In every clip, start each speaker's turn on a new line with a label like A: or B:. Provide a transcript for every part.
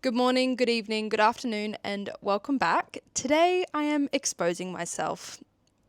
A: Good morning, good evening, good afternoon, and welcome back. Today I am exposing myself,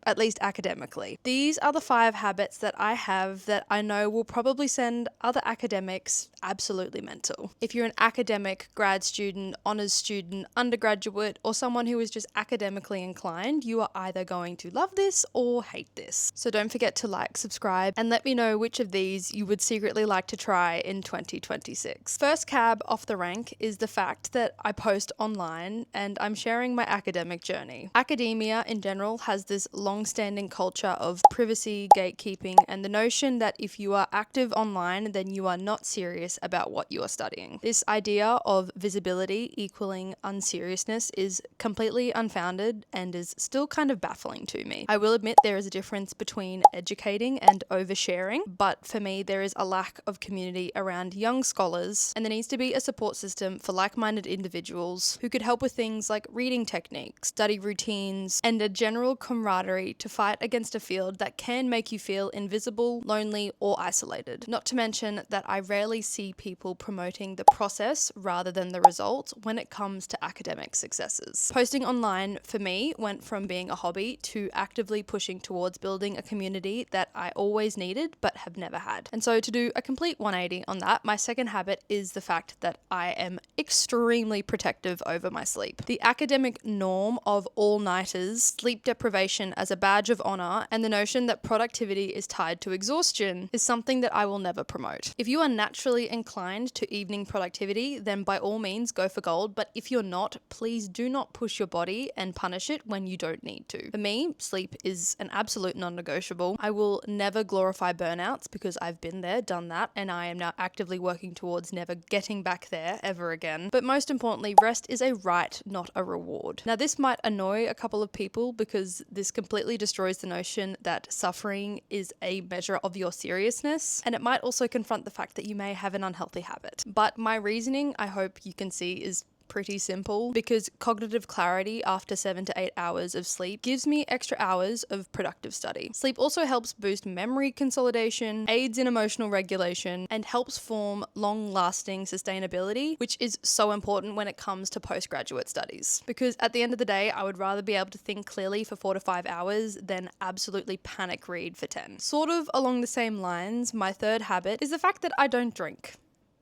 A: at least academically. These are the 5 habits that I have that I know will probably send other academics absolutely mental. If you're an academic, grad student, honours student, undergraduate, or someone who is just academically inclined, you are either going to love this or hate this. So don't forget to like, subscribe, and let me know which of these you would secretly like to try in 2026. First cab off the rank is the fact that I post online and I'm sharing my academic journey. Academia in general has this long-standing culture of privacy, gatekeeping, and the notion that if you are active online, then you are not serious about what you are studying. This idea of visibility equaling unseriousness is completely unfounded and is still kind of baffling to me. I will admit there is a difference between educating and oversharing, but for me there is a lack of community around young scholars, and there needs to be a support system for like-minded individuals who could help with things like reading techniques, study routines, and a general camaraderie to fight against a field that can make you feel invisible, lonely, or isolated. Not to mention that I rarely see people promoting the process rather than the result when it comes to academic successes. Posting online for me went from being a hobby to actively pushing towards building a community that I always needed but have never had. And so to do a complete 180 on that, my second habit is the fact that I am extremely protective over my sleep. The academic norm of all-nighters, sleep deprivation as a badge of honor, and the notion that productivity is tied to exhaustion is something that I will never promote. If you are naturally inclined to evening productivity, then by all means go for gold, but if you're not, please do not push your body and punish it when you don't need to. For me, sleep is an absolute non-negotiable. I will never glorify burnouts because I've been there, done that, and I am now actively working towards never getting back there ever again. But most importantly, rest is a right, not a reward. Now this might annoy a couple of people because this completely destroys the notion that suffering is a measure of your seriousness, and it might also confront the fact that you may have an unhealthy habit. But my reasoning, I hope you can see, is pretty simple because cognitive clarity after 7 to 8 hours of sleep gives me extra hours of productive study. Sleep also helps boost memory consolidation, aids in emotional regulation, and helps form long-lasting sustainability, which is so important when it comes to postgraduate studies. Because at the end of the day, I would rather be able to think clearly for 4 to 5 hours than absolutely panic read for 10. Sort of along the same lines, my third habit is the fact that I don't drink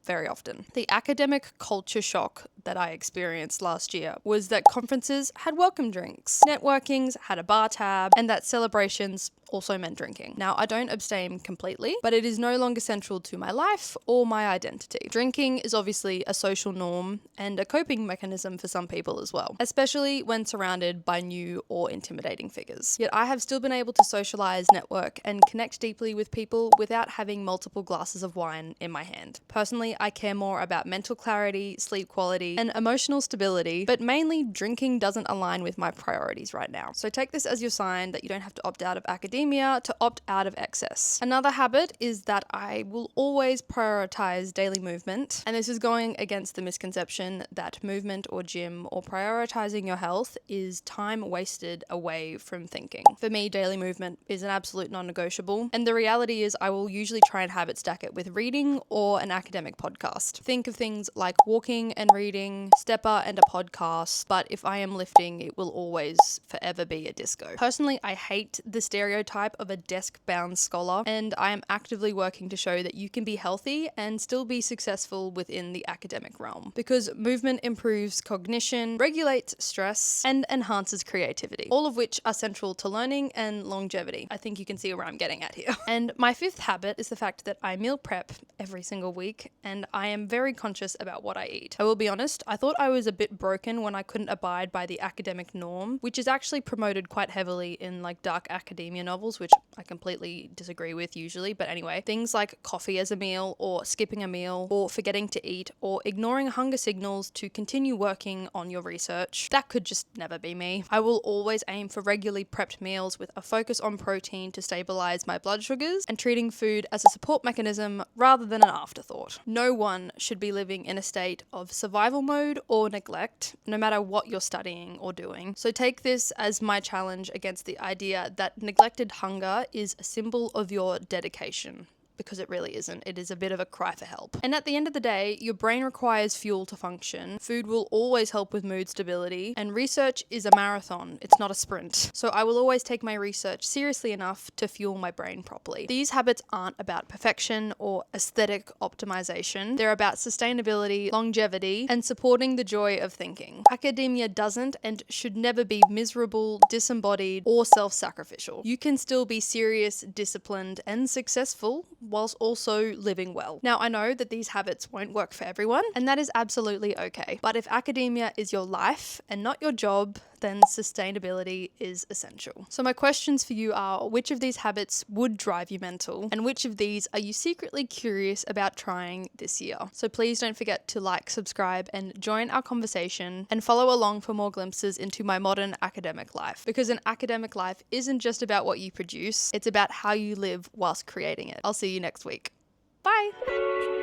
A: very often. The academic culture shock that I experienced last year was that conferences had welcome drinks, networkings had a bar tab, and that celebrations also meant drinking. Now, I don't abstain completely, but it is no longer central to my life or my identity. Drinking is obviously a social norm and a coping mechanism for some people as well, especially when surrounded by new or intimidating figures. Yet I have still been able to socialize, network, and connect deeply with people without having multiple glasses of wine in my hand. Personally, I care more about mental clarity, sleep quality, and emotional stability, but mainly drinking doesn't align with my priorities right now. So take this as your sign that you don't have to opt out of academia to opt out of excess. Another habit is that I will always prioritize daily movement, and this is going against the misconception that movement or gym or prioritizing your health is time wasted away from thinking. For me, daily movement is an absolute non-negotiable, and the reality is I will usually try and habit stack it with reading or an academic podcast. Think of things like walking and reading, stepper and a podcast, but if I am lifting, it will always forever be a disco. Personally, I hate the stereotype of a desk-bound scholar, and I am actively working to show that you can be healthy and still be successful within the academic realm, because movement improves cognition, regulates stress, and enhances creativity, all of which are central to learning and longevity. I think you can see where I'm getting at here. And my fifth habit is the fact that I meal prep every single week, and I am very conscious about what I eat. I will be honest, I thought I was a bit broken when I couldn't abide by the academic norm, which is actually promoted quite heavily in like dark academia novels, which I completely disagree with usually. But anyway, things like coffee as a meal, or skipping a meal, or forgetting to eat, or ignoring hunger signals to continue working on your research, that could just never be me. I will always aim for regularly prepped meals with a focus on protein to stabilize my blood sugars and treating food as a support mechanism rather than an afterthought. No one should be living in a state of survival mode or neglect, no matter what you're studying or doing. So take this as my challenge against the idea that neglected hunger is a symbol of your dedication. because it really isn't. It is a bit of a cry for help. And at the end of the day, your brain requires fuel to function. Food will always help with mood stability, and research is a marathon. It's not a sprint. So I will always take my research seriously enough to fuel my brain properly. These habits aren't about perfection or aesthetic optimization. They're about sustainability, longevity, and supporting the joy of thinking. Academia doesn't and should never be miserable, disembodied, or self-sacrificial. You can still be serious, disciplined, and successful whilst also living well. Now, I know that these habits won't work for everyone, and that is absolutely okay. But if academia is your life and not your job, then sustainability is essential. So my questions for you are, which of these habits would drive you mental, and which of these are you secretly curious about trying this year? So please don't forget to like, subscribe, and join our conversation, and follow along for more glimpses into my modern academic life. Because an academic life isn't just about what you produce, it's about how you live whilst creating it. I'll see you next week. Bye!